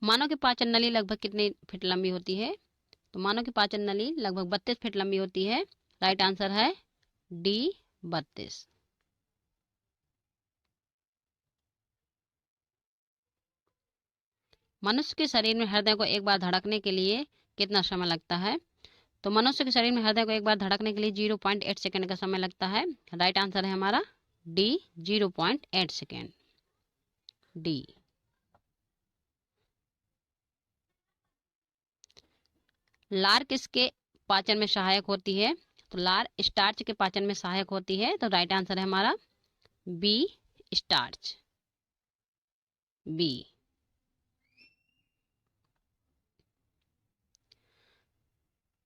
मानव की पाचन नली लगभग कितने फीट लंबी होती है? तो मानव की पाचन नली लगभग 32 फीट लंबी होती है। राइट आंसर है डी, 32। मनुष्य के शरीर में हृदय को एक बार धड़कने के लिए कितना समय लगता है? तो मनुष्य के शरीर में हृदय को एक बार धड़कने के लिए 0.8 सेकेंड का समय लगता है। राइट आंसर है हमारा डी, 0.8 सेकेंड, डी। लार किसके पाचन में सहायक होती है? तो लार स्टार्च के पाचन में सहायक होती है। तो राइट आंसर है हमारा बी, स्टार्च, बी।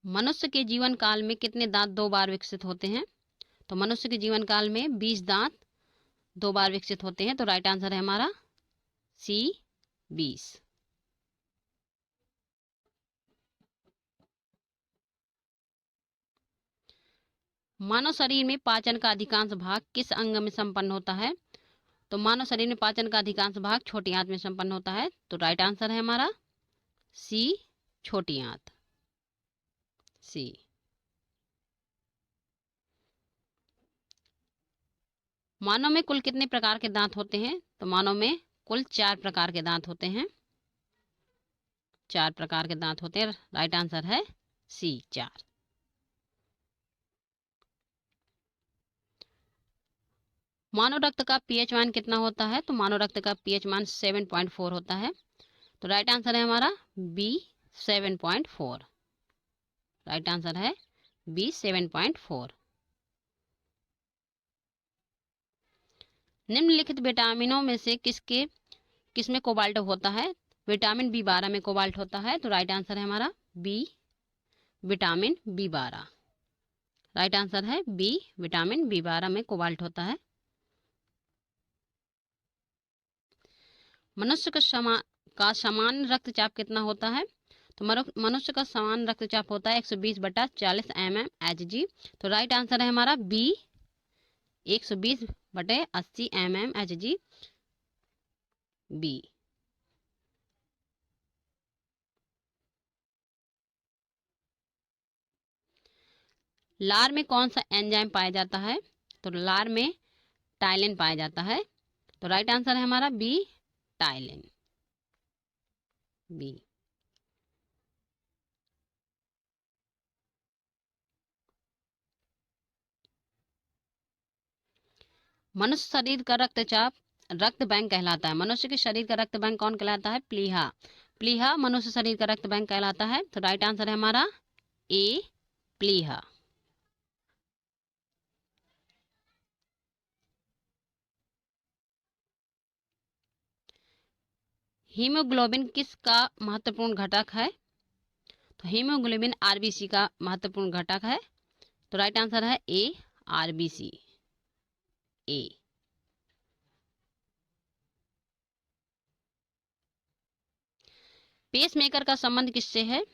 मनुष्य के जीवन काल में कितने दांत 2 बार विकसित होते हैं? तो मनुष्य के जीवन काल में 20 दांत 2 बार विकसित होते हैं। तो राइट आंसर है हमारा सी, 20। मानव शरीर में पाचन का अधिकांश भाग किस अंग में संपन्न होता है? तो मानव शरीर में पाचन का अधिकांश भाग छोटी आंत में संपन्न होता है। तो राइट आंसर है हमारा सी, छोटी आंत, सी। मानव में कुल कितने प्रकार के दांत होते हैं? तो मानव में कुल 4 प्रकार के दांत होते हैं। 4 प्रकार के दांत होते हैं। राइट आंसर है सी, 4। मानव रक्त का पीएच मान कितना होता है? तो मानव रक्त का पीएच मान 7.4 होता है। तो राइट आंसर है हमारा बी, 7.4। राइट आंसर है बी, 7.4। निम्नलिखित विटामिनों में से किसमें कोबाल्ट होता है? विटामिन B12 में कोबाल्ट होता है। तो राइट आंसर है हमारा B, vitamin B12। Right answer है बी, विटामिन B12 में कोबाल्ट होता है। मनुष्य का समान रक्तचाप कितना होता है? तो मनुष्य का समान रक्तचाप होता है 120/40 mmHg। तो राइट आंसर है हमारा बी, 120/80 mmHg, बी। लार में कौन सा एंजाइम पाया जाता है? तो लार में टाइलिन पाया जाता है। तो राइट आंसर है हमारा बी, टाइलिन, बी। मनुष्य शरीर का रक्तचाप रक्त बैंक कहलाता है। मनुष्य के शरीर का रक्त बैंक कौन कहलाता है? प्लीहा। प्लीहा मनुष्य शरीर का रक्त बैंक कहलाता है। तो राइट आंसर है हमारा ए, प्लीहा। हीमोग्लोबिन किसका महत्वपूर्ण घटक है? तो हीमोग्लोबिन आरबीसी का महत्वपूर्ण घटक है। तो राइट आंसर है ए, आरबीसी, ए। पेसमेकर का संबंध किससे है?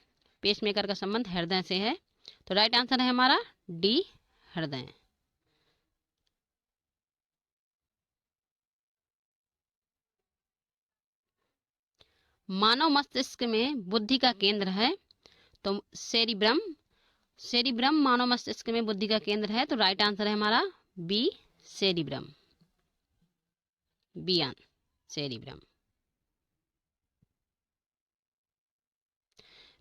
पेसमेकर का संबंध हृदय से है। तो राइट आंसर है हमारा डी, हृदय। मानव मस्तिष्क में बुद्धि का केंद्र है। तो सेरिब्रम, सेरिब्रम मानव मस्तिष्क में बुद्धि का केंद्र है। तो राइट आंसर है हमारा B, cerebrum, B, cerebrum.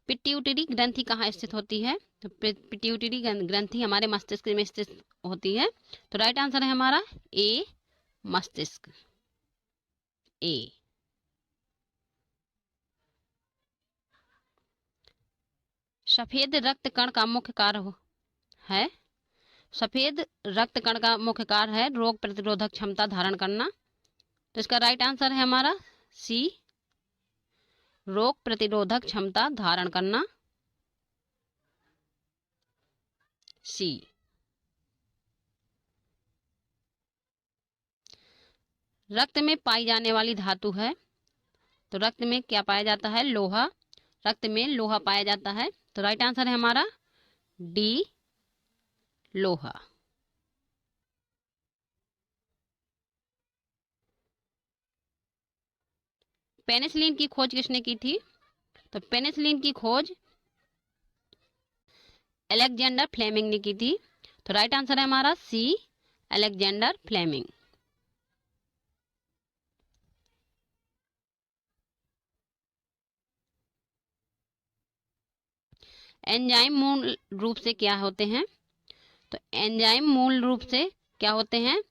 Pituitary ग्रंथि कहाँ स्थित होती है? तो पिट्यूटरी ग्रंथि हमारे मस्तिष्क में स्थित होती है। तो राइट आंसर है हमारा ए, मस्तिष्क, ए। सफेद रक्त कण का मुख्य कार्य है? सफेद रक्त कण का मुख्य कार्य है रोग प्रतिरोधक क्षमता धारण करना। तो इसका राइट आंसर है हमारा सी, रोग प्रतिरोधक क्षमता धारण करना, सी। रक्त में पाई जाने वाली धातु है? तो रक्त में क्या पाया जाता है? लोहा। रक्त में लोहा पाया जाता है। तो राइट आंसर है हमारा डी, लोहा। पेनिसिलिन की खोज किसने की थी? तो पेनिसिलिन की खोज अलेक्जेंडर फ्लेमिंग ने की थी। तो राइट आंसर है हमारा सी, अलेक्जेंडर फ्लेमिंग। एंजाइम मूल रूप से क्या होते हैं? तो एंजाइम मूल रूप से क्या होते हैं?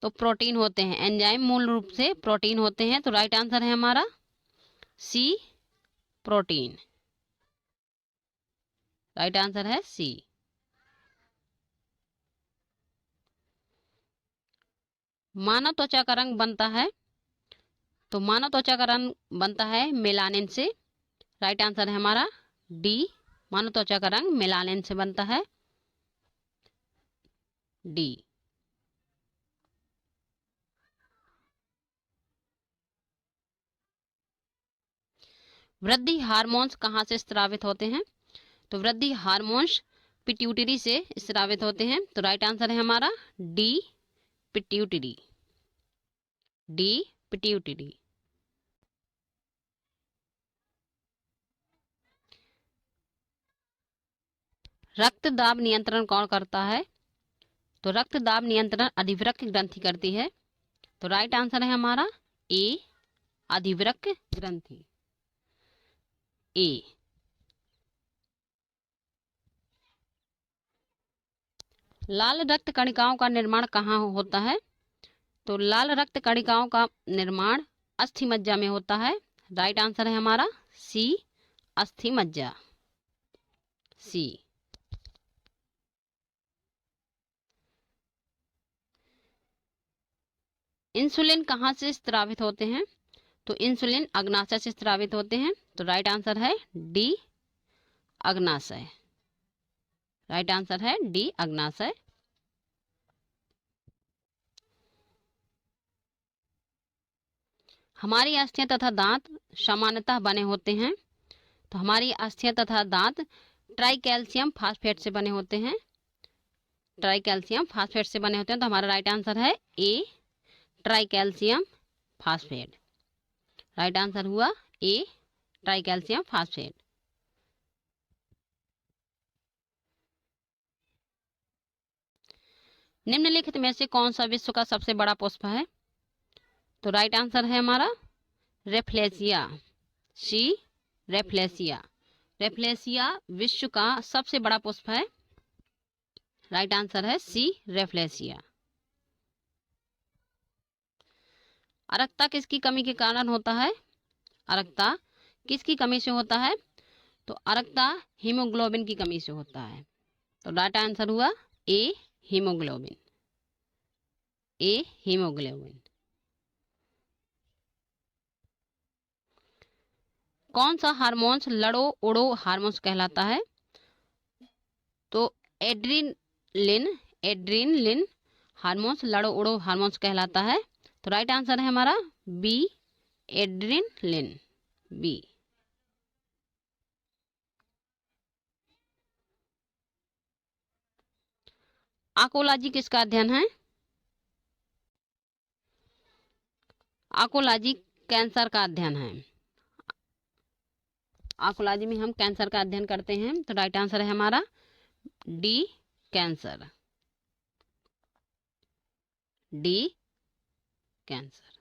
तो प्रोटीन होते हैं। एंजाइम मूल रूप से प्रोटीन होते हैं। तो राइट आंसर है हमारा सी, प्रोटीन। राइट आंसर है सी। मानव त्वचा का रंग बनता है? तो मानव त्वचा का रंग बनता है मेलानिन से। राइट आंसर है हमारा डी, मानव त्वचा का रंग मेलानिन से बनता है, डी। वृद्धि हार्मोन्स कहाँ से स्रावित होते हैं? तो वृद्धि हार्मोन्स पिट्यूटरी से स्रावित होते हैं। तो राइट आंसर है हमारा डी, पिट्यूटरी। D, pituitary. रक्तदाब नियंत्रण कौन करता है? तो रक्तदाब नियंत्रण अधिवृक्क ग्रंथि करती है। तो राइट आंसर है हमारा ए, अधिवृक्क ग्रंथि, ए। लाल रक्त कणिकाओं का निर्माण कहाँ होता है? तो लाल रक्त कणिकाओं का निर्माण अस्थि मज्जा में होता है। राइट आंसर है हमारा सी, अस्थि मज्जा, सी। इंसुलिन कहाँ से स्रावित होते हैं? तो इंसुलिन अग्नाशय से स्रावित होते हैं। तो राइट आंसर है डी, अग्नाशय। राइट आंसर है डी, अग्नाशय। हमारी अस्थियां तथा दांत सामान्यतः बने होते हैं। तो हमारी अस्थियां तथा दांत ट्राइकैल्शियम फास्फेट से बने होते हैं। ट्राइकैल्शियम फास्फेट से बने होते हैं। तो हमारा राइट आंसर है ए, ट्राइकैल्शियम फास्फेट। राइट आंसर हुआ ए, ट्राइकैल्शियम फास्फेट। निम्नलिखित में से कौन सा विश्व का सबसे बड़ा पुष्प है? तो राइट आंसर है हमारा रेफ्लेसिया, सी, रेफ्लेसिया। रेफ्लेसिया विश्व का सबसे बड़ा पुष्प है। राइट आंसर है सी, रेफ्लेसिया। अरक्ता किसकी कमी के कारण होता है? अरक्ता किसकी कमी से होता है? तो अरक्ता हीमोग्लोबिन की कमी से होता है। तो राइट आंसर हुआ ए, हीमोग्लोबिन, ए, हीमोग्लोबिन। कौन सा हार्मोन्स लड़ो उड़ो हार्मोन्स कहलाता है? तो एड्रीनलिन, एड्रीनलिन हार्मोन्स लड़ो उड़ो हार्मोन्स कहलाता है। तो राइट आंसर है हमारा बी, एड्रीनलिन, बी। आकोलॉजी किसका अध्ययन है? आकोलॉजी कैंसर का अध्ययन है। आकोलॉजी में हम कैंसर का अध्ययन करते हैं। तो राइट आंसर है हमारा डी, कैंसर, डी, कैंसर।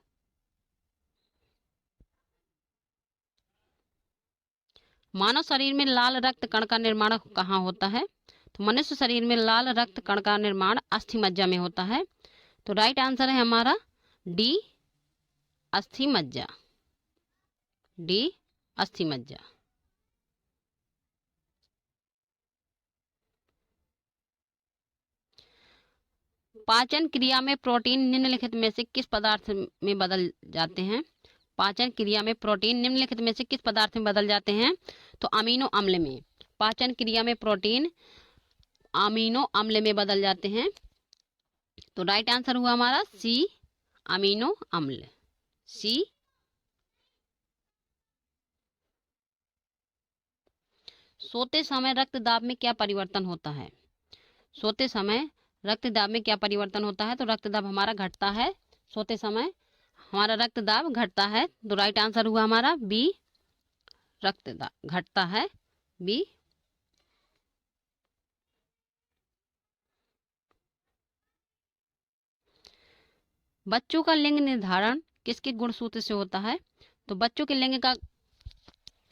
मानव शरीर में लाल रक्त कण का निर्माण कहाँ होता है? तो मनुष्य शरीर में लाल रक्त कण का निर्माण अस्थि मज्जा में होता है। तो राइट आंसर है हमारा डी, अस्थि मज्जा, डी, अस्थि मज्जा। पाचन क्रिया में प्रोटीन निम्नलिखित में से किस पदार्थ में बदल जाते हैं? पाचन क्रिया में प्रोटीन निम्नलिखित में से किस पदार्थ में बदल जाते हैं? तो अमीनो अम्ल में। पाचन क्रिया में प्रोटीन अमीनो अम्ल में बदल जाते हैं। तो राइट आंसर हुआ हमारा सी, अमीनो अम्ल, सी। सोते समय रक्तदाब में क्या परिवर्तन होता है? सोते समय रक्तदाब में क्या परिवर्तन होता है? तो रक्तदाब हमारा घटता है सोते समय। हमारा रक्त दाब घटता है, तो राइट आंसर हुआ हमारा बी, रक्त दाब घटता है, बी। बच्चों का लिंग निर्धारण किसके गुणसूत्र से होता है? तो बच्चों के लिंग का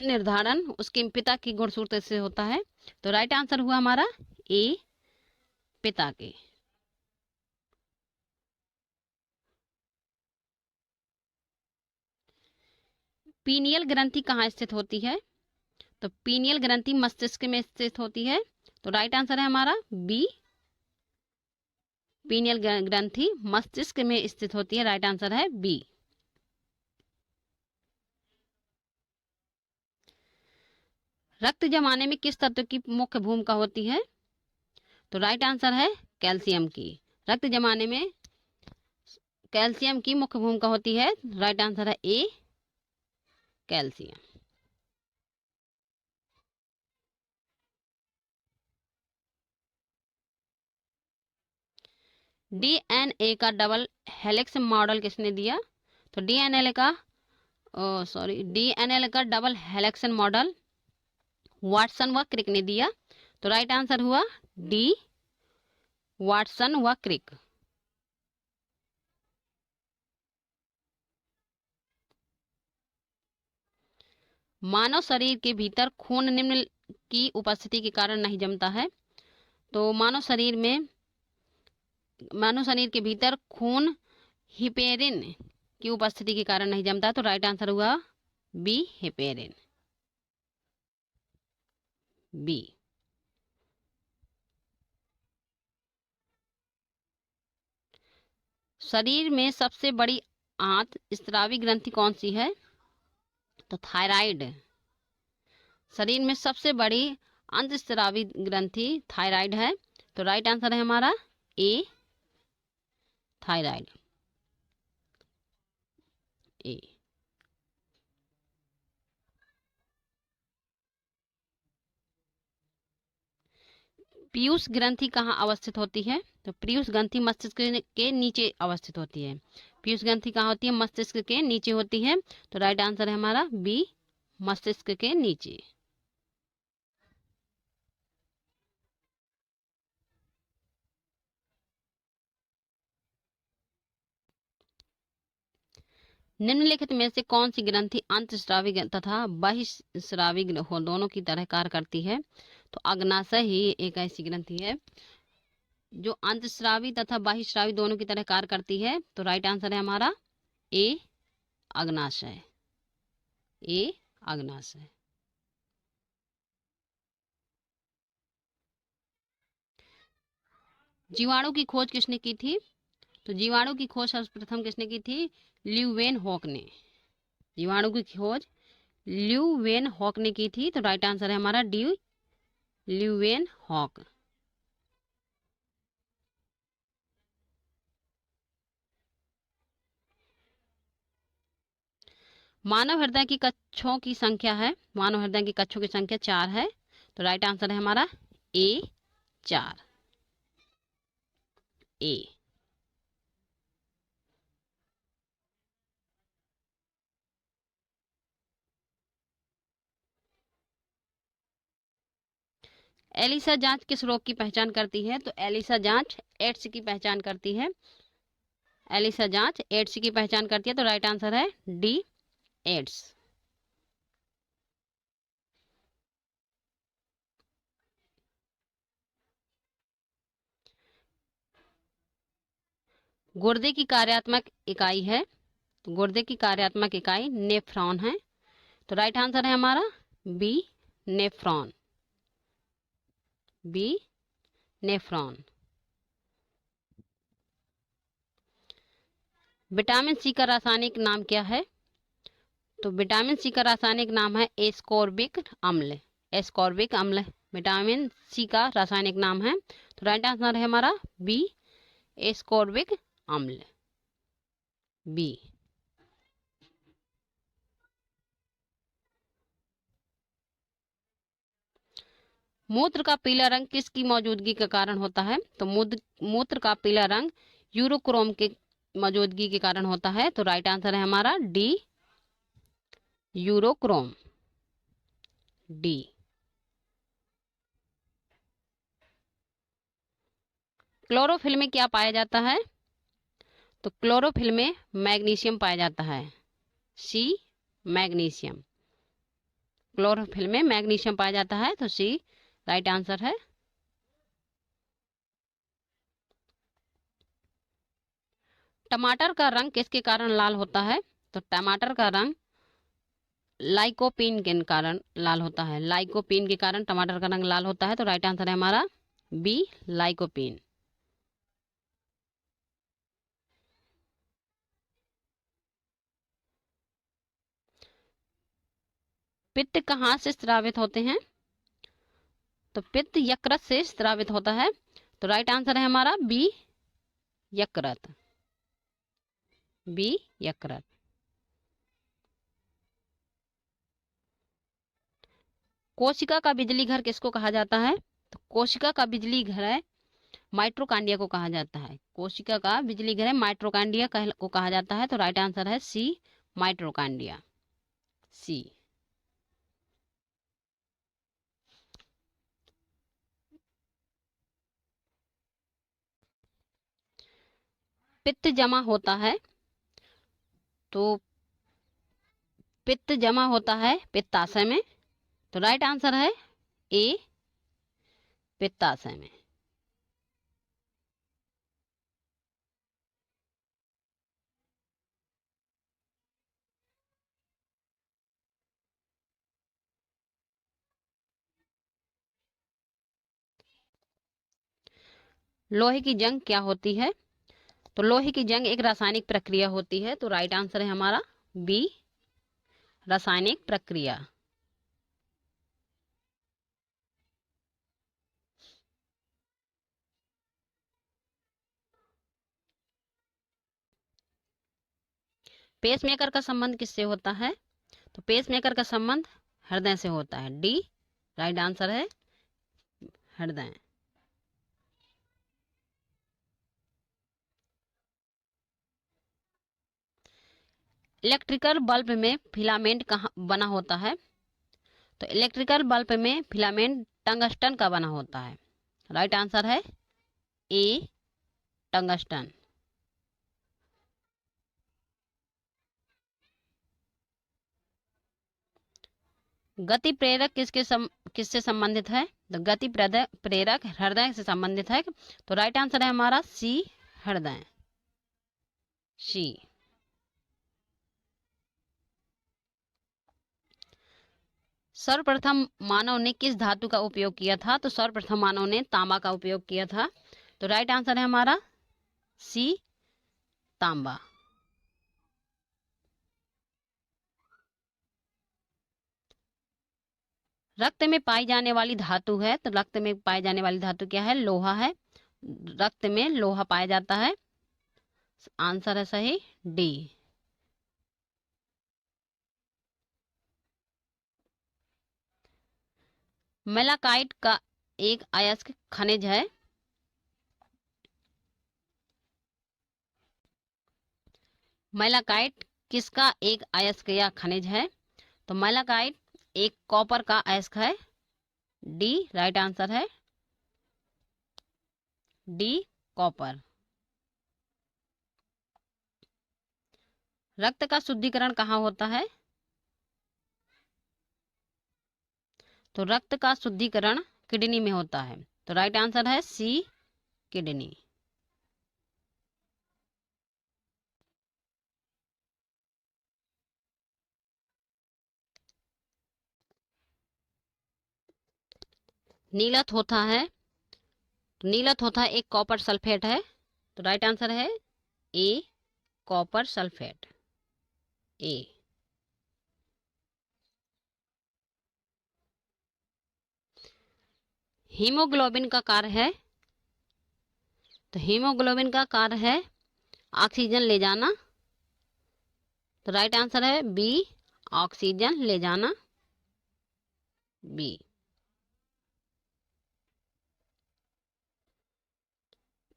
निर्धारण उसके पिता की गुणसूत्र से होता है, तो राइट आंसर हुआ हमारा ए, पिता के। पीनियल ग्रंथि कहाँ स्थित होती है? तो पीनियल ग्रंथि मस्तिष्क में स्थित होती है, तो राइट आंसर है हमारा बी, पीनियल ग्रंथि मस्तिष्क में स्थित होती है, राइट आंसर है बी। रक्त जमाने में किस तत्व की मुख्य भूमिका होती है? तो राइट आंसर है कैल्शियम की। रक्त जमाने में कैल्शियम की मुख्य भूमिका होती है, राइट आंसर है ए, कैल्शियम। डीएनए का डबल हेलिक्स मॉडल किसने दिया? तो डीएनए का डबल हेलिक्स मॉडल वाटसन व क्रिक ने दिया, तो राइट आंसर हुआ डी, वाटसन व क्रिक। मानव शरीर के भीतर खून निम्न की उपस्थिति के कारण नहीं जमता है, तो मानव शरीर के भीतर खून हिपेरिन की उपस्थिति के कारण नहीं जमता, तो राइट आंसर हुआ बी, हिपेरिन, बी। शरीर में सबसे बड़ी आंत स्रावी ग्रंथि कौन सी है? तो थायराइड। शरीर में सबसे बड़ी अंतस्रावी ग्रंथि थायराइड है, तो राइट आंसर है हमारा ए, थायराइड, ए। पीयूष ग्रंथि कहाँ अवस्थित होती है? तो पीयूष ग्रंथि मस्तिष्क के नीचे अवस्थित होती है। पीयूष ग्रंथि कहाँ होती है? मस्तिष्क के नीचे होती है, तो राइट आंसर है हमारा बी, मस्तिष्क के नीचे। निम्नलिखित में से कौन सी ग्रंथि अंतस्रावी तथा बहिस्रावी दोनों की तरह कार्य करती है? तो अग्नाशय ही एक ऐसी ग्रंथि है जो अंतस्रावी तथा बहिस्रावी दोनों की तरह कार्य करती है, तो राइट आंसर है हमारा ए, अग्नाशय, ए, अग्नाशय। जीवाणु की खोज किसने की थी? तो जीवाणु की खोज सर्वप्रथम किसने की थी? ल्यूवेनहॉक ने। जीवाणु की खोज ल्यूवेनहॉक ने की थी, तो राइट आंसर है हमारा डी, ल्यूवेनहॉक। मानव हृदय की कक्षों की संख्या है, मानव हृदय की कक्षों की संख्या 4 है, तो राइट आंसर है हमारा ए, 4, ए। एलिसा जांच किस रोग की पहचान करती है? तो एलिसा जांच एड्स की पहचान करती है, एलिसा जांच एड्स की पहचान करती है, तो राइट आंसर है डी, एड्स। गुर्दे की कार्यात्मक इकाई है, तो गुर्दे की कार्यात्मक इकाई नेफ्रॉन है, तो राइट आंसर है हमारा B, nephron, B, nephron. Vitamin C का रासायनिक नाम क्या है? तो विटामिन सी का रासायनिक नाम है एस्कॉर्बिक अम्ल, एस्कॉर्बिक अम्ल विटामिन सी का रासायनिक नाम है, तो राइट आंसर है हमारा बी, एस्कॉर्बिक अम्ल, बी। मूत्र का पीला रंग किसकी मौजूदगी के कारण होता है? तो मूत्र का पीला रंग यूरोक्रोम के मौजूदगी के कारण होता है। तो राइट आंसर है हमारा डी, यूरोक्रोम, डी। क्लोरोफिल में क्या पाया जाता है? तो क्लोरोफिल में मैग्नीशियम पाया जाता है, सी, मैग्नीशियम। क्लोरोफिल में मैग्नीशियम पाया जाता है, तो सी राइट आंसर है। टमाटर का रंग किसके कारण लाल होता है? तो टमाटर का रंग लाइकोपीन के कारण लाल होता है। लाइकोपीन के कारण टमाटर का रंग लाल होता है। तो राइट आंसर है हमारा बी, लाइकोपीन। पित्त कहाँ से स्रावित होते हैं? तो पित्त यकृत से स्रावित होता है। तो राइट आंसर है हमारा बी, यकृत, बी, यकृत। कोशिका का बिजली घर किसको कहा जाता है? तो कोशिका का बिजली घर है माइट्रोकांडिया को कहा जाता है। कोशिका का बिजली घर है माइट्रोकांडिया को कहा जाता है। तो राइट आंसर है सी, माइट्रोकांडिया, सी। पित्त जमा होता है, तो पित्त जमा होता है पित्ताशय में। तो राइट आंसर है ए, पित्ताशय में। लोहे की जंग क्या होती है? तो लोहे की जंग एक रासायनिक प्रक्रिया होती है। तो राइट आंसर है हमारा बी, रासायनिक प्रक्रिया। पेसमेकर का संबंध किससे होता है? तो पेसमेकर का संबंध हृदय से होता है, डी राइट आंसर है, हृदय। इलेक्ट्रिकल बल्ब में फिलामेंट कहाँ बना होता है? तो इलेक्ट्रिकल बल्ब में फिलामेंट टंगस्टन का बना होता है। राइट आंसर है ए, टंगस्टन। गति प्रेरक किससे संबंधित है? तो गति प्रेरक हृदय से संबंधित है। तो राइट आंसर है हमारा सी, हृदय, सी। सर्वप्रथम मानव ने किस धातु का उपयोग किया था? तो सर्वप्रथम मानव ने तांबा का उपयोग किया था। तो राइट आंसर है हमारा सी, तांबा। रक्त में पाई जाने वाली धातु है, तो रक्त में पाई जाने वाली धातु क्या है? लोहा है। रक्त में लोहा पाया जाता है। आंसर है सही डी। मेलाकाइट का एक अयस्क खनिज है। मेलाकाइट किसका एक अयस्क या खनिज है? तो मेलाकाइट एक कॉपर का अयस्क है, डी राइट आंसर है, डी, कॉपर। रक्त का शुद्धिकरण कहाँ होता है? तो रक्त का शुद्धिकरण किडनी में होता है। तो राइट आंसर है सी, किडनी। नीलत होता है, तो नीलत होता है एक कॉपर सल्फेट है। तो राइट आंसर है ए, कॉपर सल्फेट, ए। हीमोग्लोबिन का कार्य है, तो हीमोग्लोबिन का कार्य है ऑक्सीजन ले जाना। तो राइट आंसर है बी, ऑक्सीजन ले जाना, बी।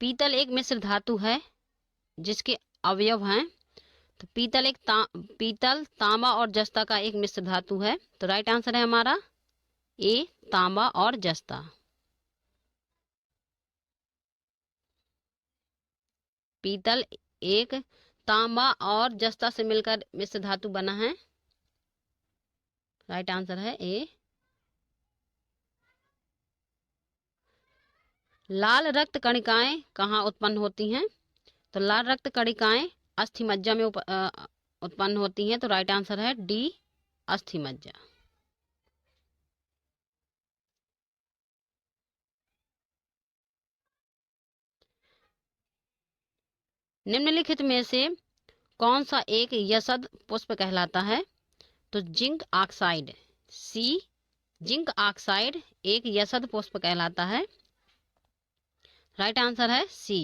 पीतल एक मिश्र धातु है जिसके अवयव हैं? तो पीतल, तांबा और जस्ता का एक मिश्र धातु है। तो राइट आंसर है हमारा ए, तांबा और जस्ता। पीतल एक तांबा और जस्ता से मिलकर मिश्र धातु बना है। राइट आंसर है ए। लाल रक्त कणिकाएं कहाँ उत्पन्न होती हैं? तो लाल रक्त कणिकाएं अस्थि मज्जा में उत्पन्न होती हैं। तो राइट आंसर है डी, अस्थि मज्जा। निम्नलिखित में से कौन सा एक यशद पुष्प कहलाता है? तो जिंक ऑक्साइड। सी, जिंक ऑक्साइड एक यशद पुष्प कहलाता है। राइट आंसर है सी।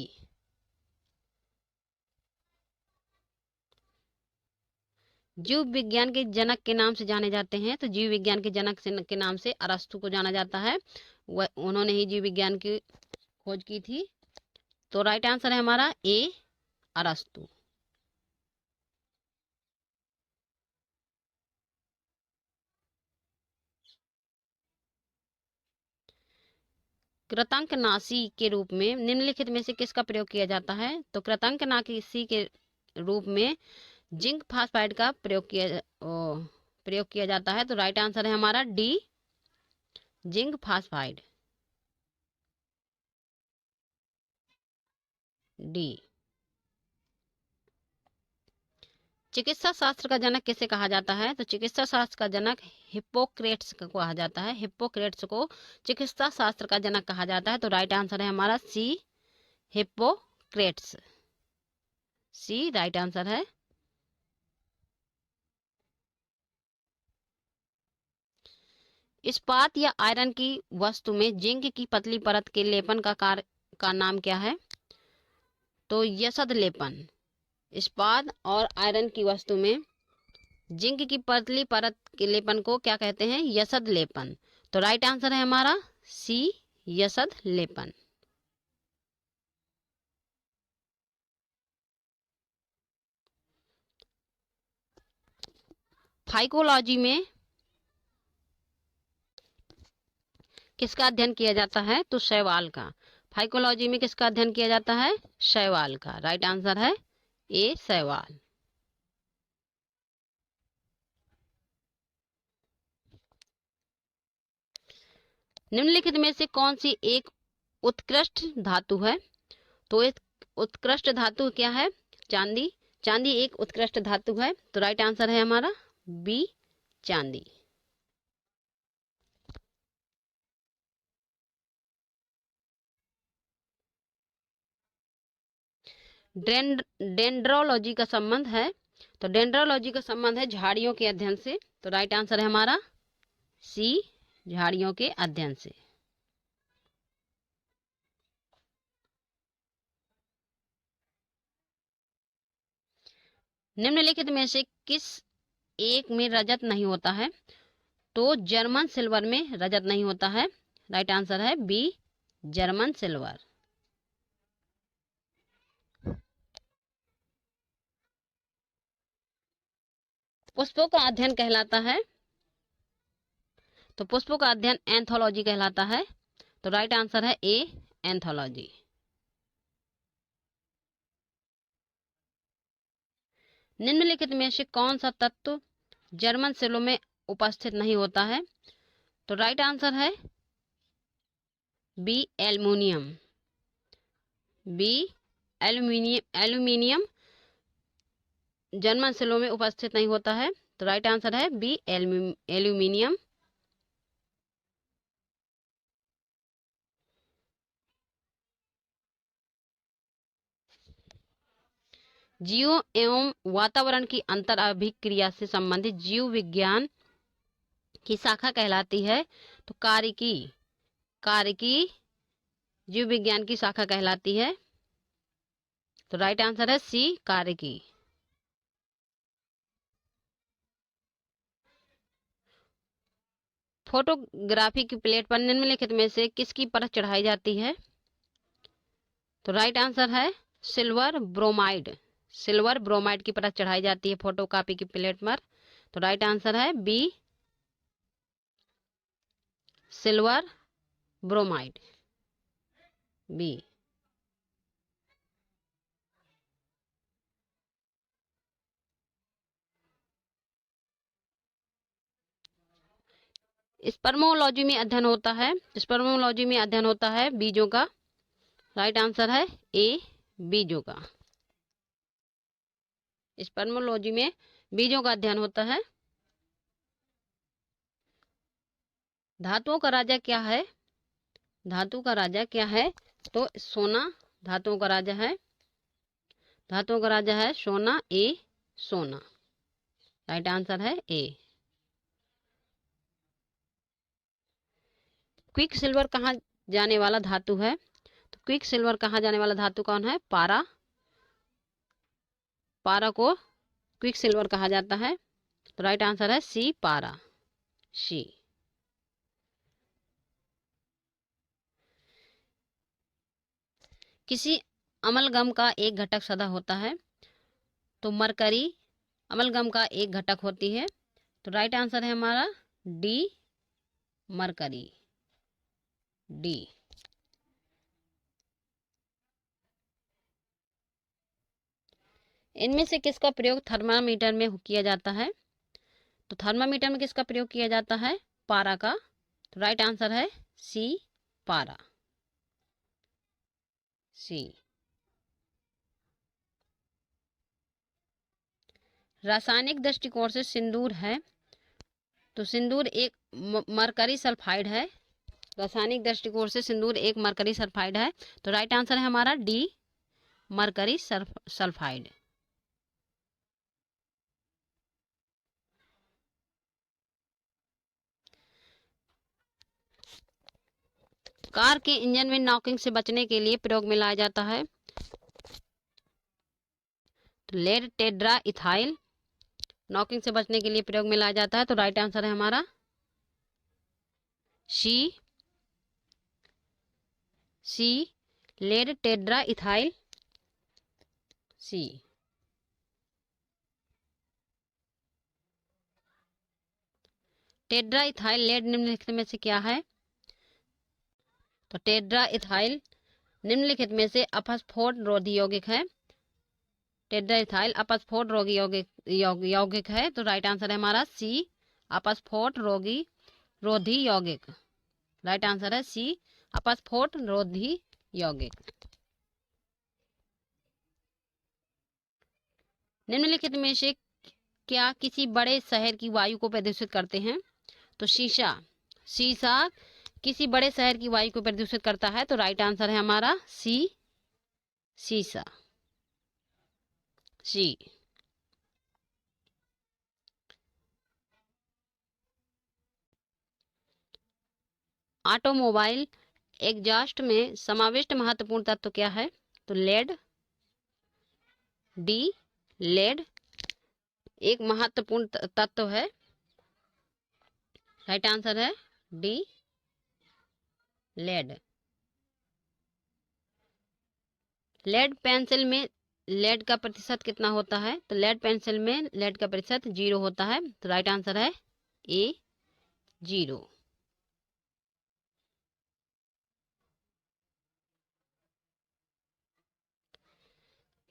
जीव विज्ञान के जनक के नाम से जाने जाते हैं। तो जीव विज्ञान के जनक के नाम से अरस्तु को जाना जाता है। उन्होंने ही जीव विज्ञान की खोज की थी। तो राइट आंसर है हमारा ए, अरस्तु। कृतंकनाशी के रूप में निम्नलिखित में से किसका प्रयोग किया जाता है? तो कृतंकनाशी के रूप में जिंक फास्फाइड का प्रयोग किया जाता है। तो राइट आंसर है हमारा डी, जिंक फास्फाइड, डी। चिकित्सा शास्त्र का जनक किसे कहा जाता है? तो चिकित्सा शास्त्र का जनक हिप्पोक्रेट्स को कहा जाता है। हिप्पोक्रेट्स को चिकित्सा शास्त्र का जनक कहा जाता है। तो राइट आंसर है हमारा सी, हिप्पोक्रेट्स। सी राइट आंसर है। इस्पात या आयरन की वस्तु में जिंक की पतली परत के लेपन का नाम क्या है? तो यशद लेपन। इस्पात और आयरन की वस्तु में जिंक की पतली परत के लेपन को क्या कहते हैं? यशद लेपन। तो राइट आंसर है हमारा सी, यशद लेपन। फाइकोलॉजी में किसका अध्ययन किया जाता है? तो शैवाल का। फाइकोलॉजी में किसका अध्ययन किया जाता है? शैवाल का। राइट आंसर है ए, शैवाल। निम्नलिखित में से कौन सी एक उत्कृष्ट धातु है? तो एक उत्कृष्ट धातु क्या है? चांदी। चांदी एक उत्कृष्ट धातु है। तो राइट आंसर है हमारा बी, चांदी। डेंड्रोलॉजी का संबंध है। तो डेंड्रोलॉजी का संबंध है झाड़ियों के अध्ययन से। तो राइट आंसर है हमारा सी, झाड़ियों के अध्ययन से। निम्नलिखित में से किस एक में रजत नहीं होता है? तो जर्मन सिल्वर में रजत नहीं होता है। राइट आंसर है बी, जर्मन सिल्वर। पुष्पों का अध्ययन कहलाता है। तो पुष्पों का अध्ययन एंथोलॉजी कहलाता है। तो राइट आंसर है ए, एंथोलॉजी। निम्नलिखित में से कौन सा तत्व जर्मन सेलों में उपस्थित नहीं होता है? तो राइट आंसर है बी, एल्युमिनियम। बी, एल्युमिनियम जर्मन सेलों में उपस्थित नहीं होता है। तो राइट आंसर है बी, एल्युमिनियम। जीव एवं वातावरण की अंतर अभिक्रिया से संबंधित जीव विज्ञान की शाखा कहलाती है। तो कार्यकी। कार्यकी जीव विज्ञान की शाखा कहलाती है। तो राइट आंसर है सी, कार्यकी। फोटोग्राफी की प्लेट पर निम्नलिखित में से किसकी परत चढ़ाई जाती है? तो राइट आंसर है सिल्वर ब्रोमाइड। सिल्वर ब्रोमाइड की परत चढ़ाई जाती है फोटोकॉपी की प्लेट पर। तो राइट आंसर है B, silver bromide, B. Spermology में अध्ययन होता है, स्पर्मोलॉजी में अध्ययन होता है बीजों का। राइट आंसर है ए, बीजों का। स्पर्मोलॉजी में बीजों का अध्ययन होता है। धातुओं का राजा क्या है? धातु का राजा क्या है? तो सोना धातुओं का राजा है। धातुओं का राजा है सोना, ए, सोना। राइट आंसर है ए। क्विक सिल्वर कहाँ जाने वाला धातु है? तो क्विक सिल्वर कहाँ जाने वाला धातु कौन है? पारा। पारा को क्विक सिल्वर कहा जाता है। तो राइट आंसर है सी, पारा, सी। किसी अमलगम का एक घटक सदा होता है। तो मरकरी अमलगम का एक घटक होती है। तो राइट आंसर है हमारा डी, मरकरी, डी। इनमें से किसका प्रयोग थर्मामीटर में किया जाता है? तो थर्मामीटर में किसका प्रयोग किया जाता है? पारा का। तो राइट आंसर है सी, पारा, सी। रासायनिक दृष्टिकोण से सिंदूर है। तो सिंदूर एक मरकरी सल्फाइड है। रासायनिक दृष्टिकोण से सिंदूर एक मरकरी सल्फाइड है। तो राइट आंसर है हमारा डी, मरकरी सल्फाइड। कार के इंजन में नॉकिंग से बचने के लिए प्रयोग में लाया जाता है। तो लेड टेड्रा इथाइल नॉकिंग से बचने के लिए प्रयोग में लाया जाता है। तो राइट आंसर है हमारा सी, सी, लेड टेड्रा इथाइल, सी। टेड्रा इथाइल लेड निम्नलिखित में से क्या है? तो टेड्रा इथाइल निम्नलिखित में से अपस्फोट रोधी यौगिक है। टेड्रा इथाइल अपस्फोट रोगी यौगिक है। तो राइट आंसर है हमारा सी, अपस्फोट रोधी यौगिक। राइट आंसर है सी, अपस्फोट रोधी यौगिक। निम्नलिखित में से क्या किसी बड़े शहर की वायु को प्रदूषित करते हैं? तो शीशा शीशा किसी बड़े शहर की वायु को प्रदूषित करता है। तो राइट आंसर है हमारा सी, शीशा, सी। ऑटोमोबाइल एग्जॉस्ट में समाविष्ट महत्वपूर्ण तत्व क्या है? तो लेड, डी, लेड एक महत्वपूर्ण तत्व है। राइट आंसर है डी, लेड। लेड पेंसिल में लेड का प्रतिशत कितना होता है? तो लेड पेंसिल में लेड का प्रतिशत 0 होता है। तो राइट आंसर है ए, 0।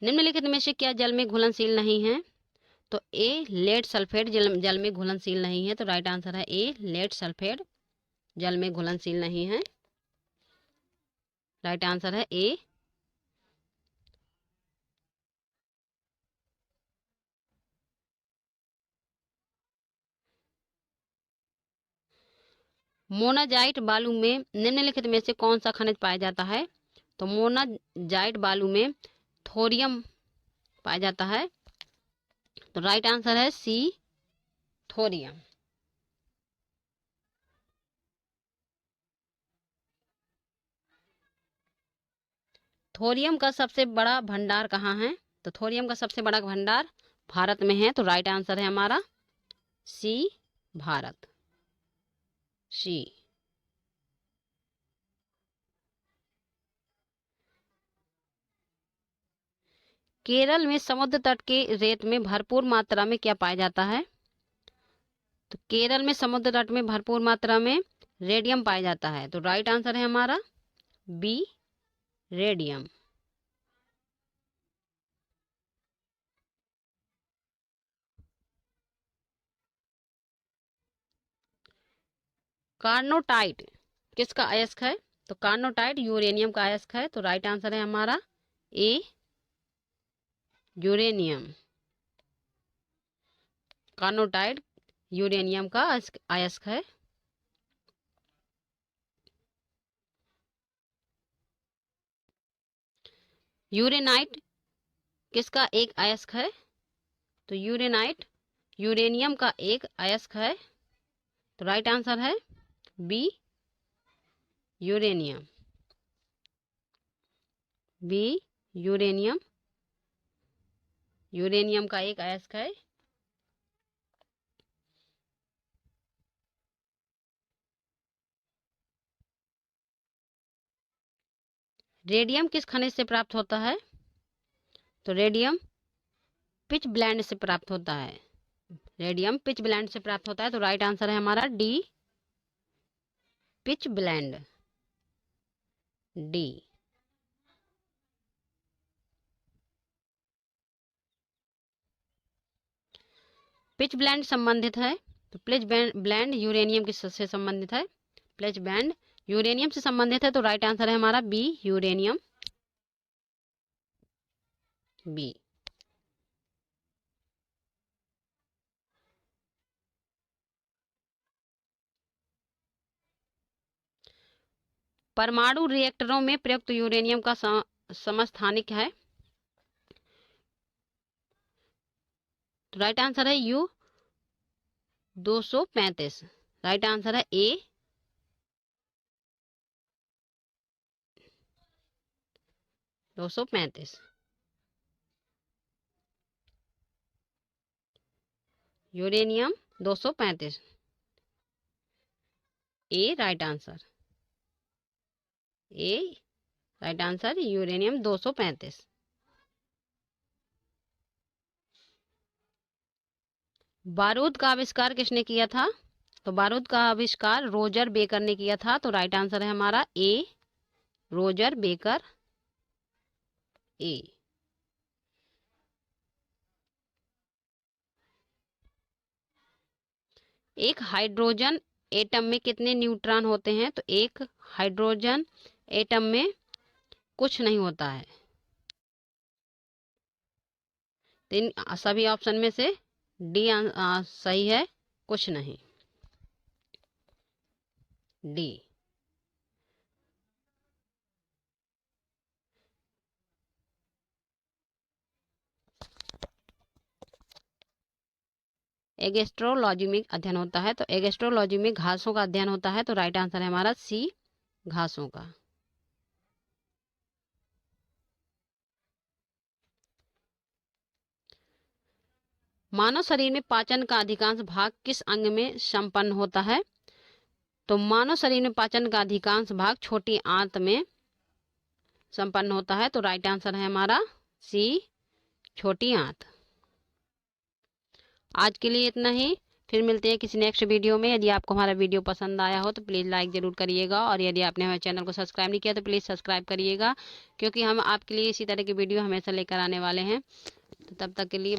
निम्नलिखित में से क्या जल में घुलनशील नहीं है? तो ए, लेड सल्फेट जल में घुलनशील नहीं है। तो राइट आंसर है ए, लेड सल्फेट जल में घुलनशील नहीं है। राइट आंसर है ए। मोनाजाइट बालू में निम्नलिखित में से कौन सा खनिज पाया जाता है? तो मोनाजाइट बालू में थोरियम पाया जाता है। तो राइट आंसर है सी, थोरियम। थोरियम का सबसे बड़ा भंडार कहाँ है? तो थोरियम का सबसे बड़ा भंडार भारत में है। तो राइट आंसर है हमारा सी, भारत, सी। केरल में समुद्र तट के रेत में भरपूर मात्रा में क्या पाया जाता है? तो केरल में समुद्र तट में भरपूर मात्रा में रेडियम पाया जाता है। तो राइट आंसर है हमारा बी, रेडियम। कार्नोटाइट किसका अयस्क है? तो कार्नोटाइट यूरेनियम का अयस्क है। तो राइट आंसर है हमारा ए, यूरेनियम। कार्नोटाइट यूरेनियम का अयस्क है। यूरेनाइट किसका एक अयस्क है? तो यूरेनाइट यूरेनियम का एक अयस्क है। तो राइट आंसर है B, uranium. B, uranium. Uranium का एक अयस्क है। रेडियम किस खनिज से प्राप्त होता है? तो रेडियम पिच ब्लेंड से प्राप्त होता है। रेडियम पिच ब्लेंड से प्राप्त होता है। तो राइट आंसर है हमारा D, pitch blend. D. Pitch blend संबंधित है। तो पिच ब्लेंड यूरेनियम से संबंधित है। पिच ब्लेंड यूरेनियम से संबंधित है। तो राइट आंसर है हमारा बी, यूरेनियम। बी। परमाणु रिएक्टरों में प्रयुक्त यूरेनियम का समस्थानिक है। तो राइट आंसर है यू, 235। राइट आंसर है ए, 235। यूरेनियम 235। ए राइट आंसर। ए राइट आंसर यूरेनियम 235। बारूद का आविष्कार किसने किया था? तो बारूद का आविष्कार रोजर बेकर ने किया था। तो राइट आंसर है हमारा ए, रोजर बेकर। ए। एक हाइड्रोजन एटम में कितने न्यूट्रॉन होते हैं? तो एक हाइड्रोजन एटम में कुछ नहीं होता है। तो इन सभी ऑप्शन में से डी सही है, कुछ नहीं। डी। एगेस्ट्रोलॉजी में अध्ययन होता है। तो एगेस्ट्रोलॉजी में घासों का अध्ययन होता है। तो राइट आंसर है हमारा सी, घासों का। मानव शरीर में पाचन का अधिकांश भाग किस अंग में संपन्न होता है? तो मानव शरीर में पाचन का अधिकांश भाग छोटी आंत में संपन्न होता है। तो राइट आंसर है हमारा सी, छोटी आंत। आज के लिए इतना ही। फिर मिलते हैं किसी नेक्स्ट वीडियो में। यदि आपको हमारा वीडियो पसंद आया हो तो प्लीज़ लाइक ज़रूर करिएगा, और यदि आपने हमारे चैनल को सब्सक्राइब नहीं किया तो प्लीज़ सब्सक्राइब करिएगा, क्योंकि हम आपके लिए इसी तरह की वीडियो हमेशा लेकर आने वाले हैं। तो तब तक के लिए